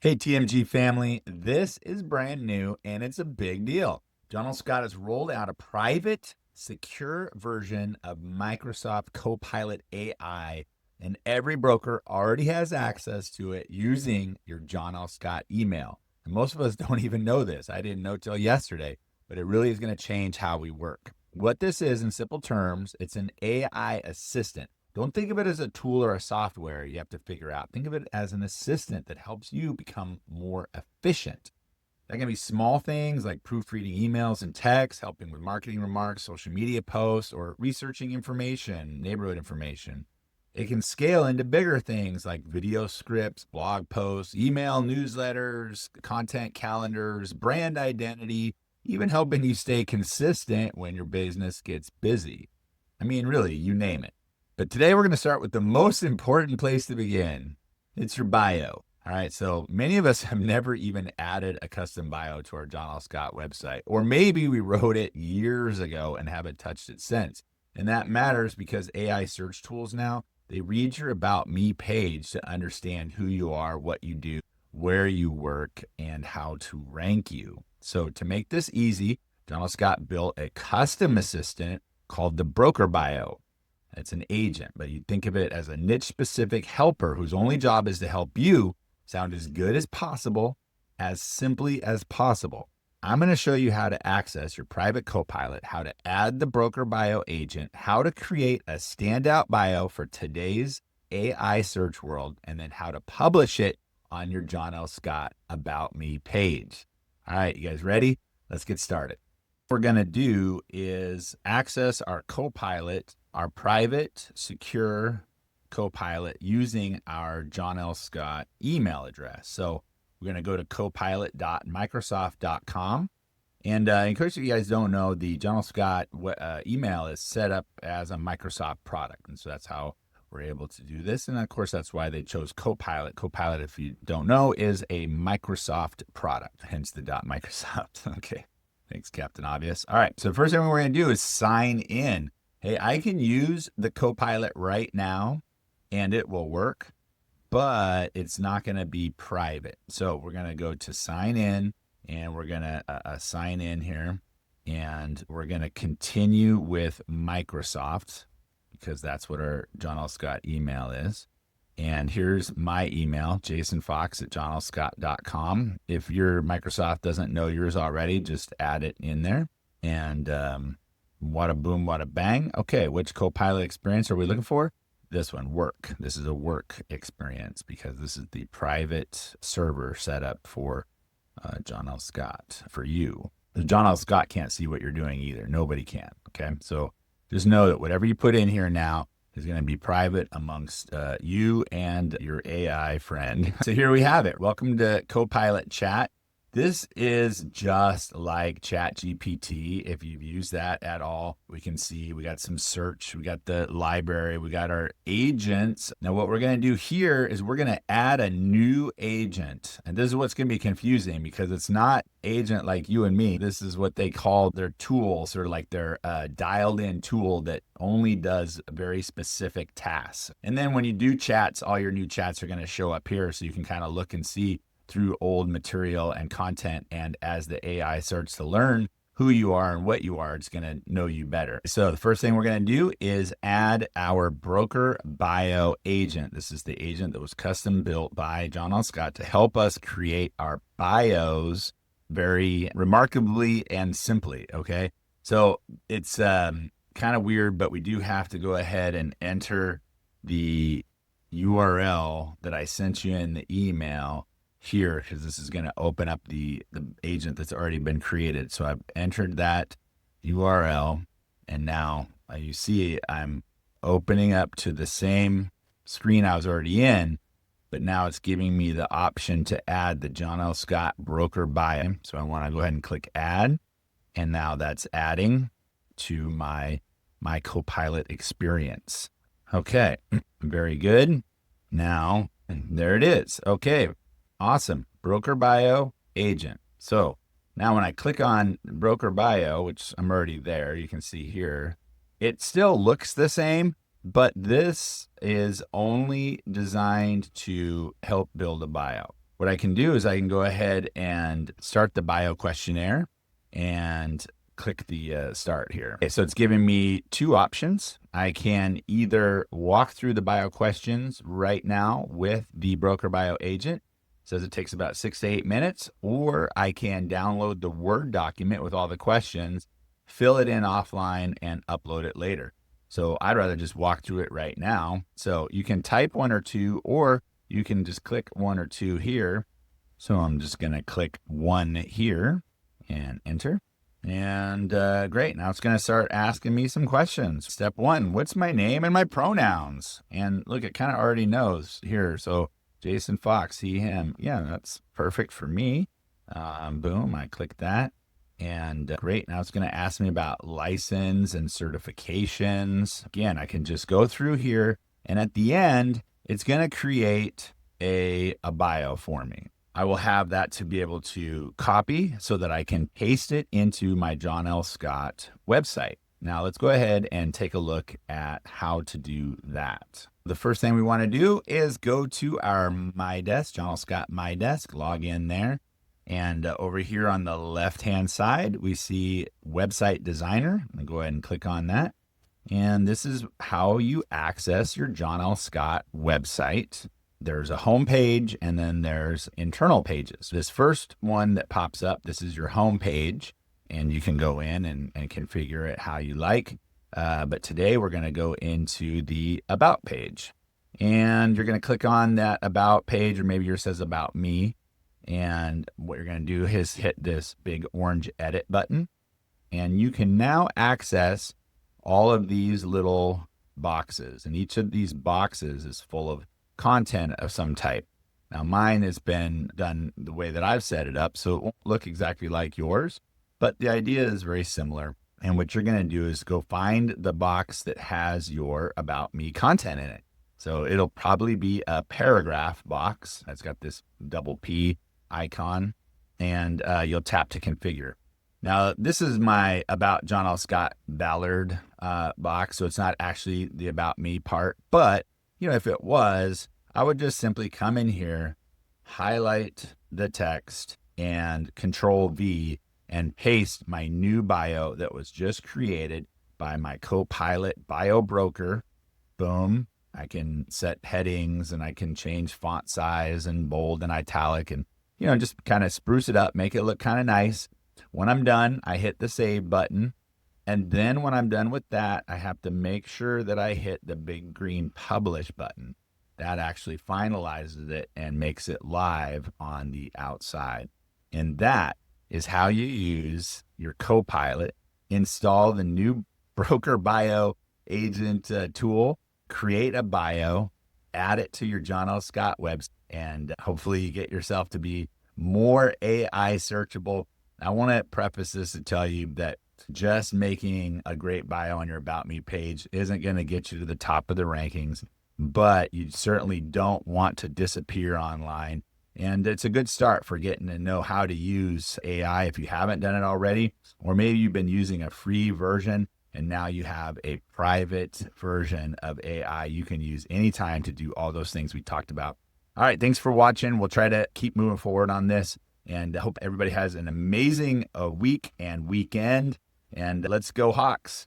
Hey, TMG family, this is brand new and it's a big deal. John L. Scott has rolled out a private, secure version of Microsoft Copilot AI, and every broker already has access to it using your John L. Scott email. And most of us don't even know this. I didn't know till yesterday, but it really is going to change how we work. What this is, in simple terms, it's an AI assistant. Don't think of it as a tool or a software you have to figure out. Think of it as an assistant that helps you become more efficient. That can be small things like proofreading emails and texts, helping with marketing remarks, social media posts, or researching information, neighborhood information. It can scale into bigger things like video scripts, blog posts, email newsletters, content calendars, brand identity, even helping you stay consistent when your business gets busy. I mean, really, you name it. But today we're going to start with the most important place to begin. It's your bio. All right. So many of us have never even added a custom bio to our John L. Scott website, or maybe we wrote it years ago and haven't touched it since. And that matters because AI search tools now, they read your About Me page to understand who you are, what you do, where you work, and how to rank you. So to make this easy, John L. Scott built a custom assistant called the Broker Bio. It's an agent, but you think of it as a niche specific helper whose only job is to help you sound as good as possible, as simply as possible. I'm going to show you how to access your private Copilot, how to add the Broker Bio agent, how to create a standout bio for today's AI search world, and then how to publish it on your John L. Scott About Me page. All right, you guys ready? Let's get started. What we're going to do is access our Copilot, our private, secure Copilot using our John L. Scott email address. So we're going to go to copilot.microsoft.com. And in case you guys don't know, the John L. Scott email is set up as a Microsoft product. And so that's how we're able to do this. And of course, that's why they chose Copilot. Copilot, if you don't know, is a Microsoft product, hence the .Microsoft. Okay. Thanks, Captain Obvious. All right. So the first thing we're going to do is sign in. Hey, I can use the Copilot right now and it will work, but it's not going to be private. So we're going to go to sign in and we're going to sign in here, and we're going to continue with Microsoft because that's what our John L. Scott email is. And here's my email, jasonfox@johnlscott.com. If your Microsoft doesn't know yours already, just add it in there. And wada boom, wada bang. Okay, which Copilot experience are we looking for? This one, work. This is a work experience because this is the private server set up for John L. Scott for you. John L. Scott can't see what you're doing either. Nobody can. Okay, so just know that whatever you put in here now is going to be private amongst you and your AI friend. So here we have it. Welcome to Copilot Chat. This is just like ChatGPT. If you've used that at all, we can see we got some search, we got the library, we got our agents. Now what we're going to do here is we're going to add a new agent. And this is what's going to be confusing because it's not agent like you and me. This is what they call their tool, sort of like their dialed in tool that only does very specific tasks. And then when you do chats, all your new chats are going to show up here so you can kind of look and see through old material and content. And as the AI starts to learn who you are and what you are, it's going to know you better. So the first thing we're going to do is add our Broker Bio agent. This is the agent that was custom built by John L. Scott to help us create our bios very remarkably and simply. Okay. So it's kind of weird, but we do have to go ahead and enter the URL that I sent you in the email here because this is going to open up the agent that's already been created. So I've entered that URL, and now you see I'm opening up to the same screen I was already in, but now it's giving me the option to add the John L. Scott Broker Bio. So I want to go ahead and click add, and now that's adding to my Copilot experience. Okay, very good. Now, there it is. Okay. Awesome. Broker Bio agent. So now when I click on Broker Bio, which I'm already there, you can see here, it still looks the same, but this is only designed to help build a bio. what I can do is I can go ahead and start the bio questionnaire and click the start here. Okay, so it's giving me two options. I can either walk through the bio questions right now with the Broker Bio Agent. It says it takes about 6 to 8 minutes, or I can download the Word document with all the questions, fill it in offline, and upload it later. So I'd rather just walk through it right now. So you can type one or two, or you can just click one or two here. So I'm just going to click one here and enter. And great. Now it's going to start asking me some questions. Step 1, what's my name and my pronouns? And look, it kind of already knows here. So Jason Fox, he, him. Yeah, that's perfect for me. Boom, I click that. And great. Now it's going to ask me about license and certifications. Again, I can just go through here. And at the end, it's going to create a bio for me. I will have that to be able to copy so that I can paste it into my John L. Scott website. Now let's go ahead and take a look at how to do that. The first thing we want to do is go to our MyDesk, John L. Scott MyDesk, log in there. And over here on the left-hand side, we see Website Designer. I'm going to go ahead and click on that. And this is how you access your John L. Scott website. There's a home page, and then there's internal pages. This first one that pops up, this is your home page, and you can go in and configure it how you like. But today we're going to go into the About page. And you're going to click on that About page, or maybe yours says About Me. And what you're going to do is hit this big orange Edit button. And you can now access all of these little boxes. And each of these boxes is full of content of some type. Now mine has been done the way that I've set it up, so it won't look exactly like yours, but the idea is very similar. And what you're going to do is go find the box that has your About Me content in it. So it'll probably be a paragraph box that's got this double P icon, and you'll tap to configure. Now this is my About John L. Scott Ballard box, so it's not actually the About Me part, but if it was, I would just simply come in here, highlight the text, and Control V and paste my new bio that was just created by my Copilot Bio Broker. Boom. I can set headings, and I can change font size and bold and italic, and just kind of spruce it up, make it look kind of nice. When I'm done, I hit the save button. And then when I'm done with that, I have to make sure that I hit the big green publish button. That actually finalizes it and makes it live on the outside. And that is how you use your Copilot, install the new Broker Bio Agent tool, create a bio, add it to your John L. Scott website, and hopefully you get yourself to be more AI searchable. I want to preface this to tell you that just making a great bio on your About Me page isn't going to get you to the top of the rankings, but you certainly don't want to disappear online. And it's a good start for getting to know how to use AI if you haven't done it already, or maybe you've been using a free version and now you have a private version of AI you can use anytime to do all those things we talked about. All right, thanks for watching. We'll try to keep moving forward on this, and I hope everybody has an amazing week and weekend. And let's go Hawks.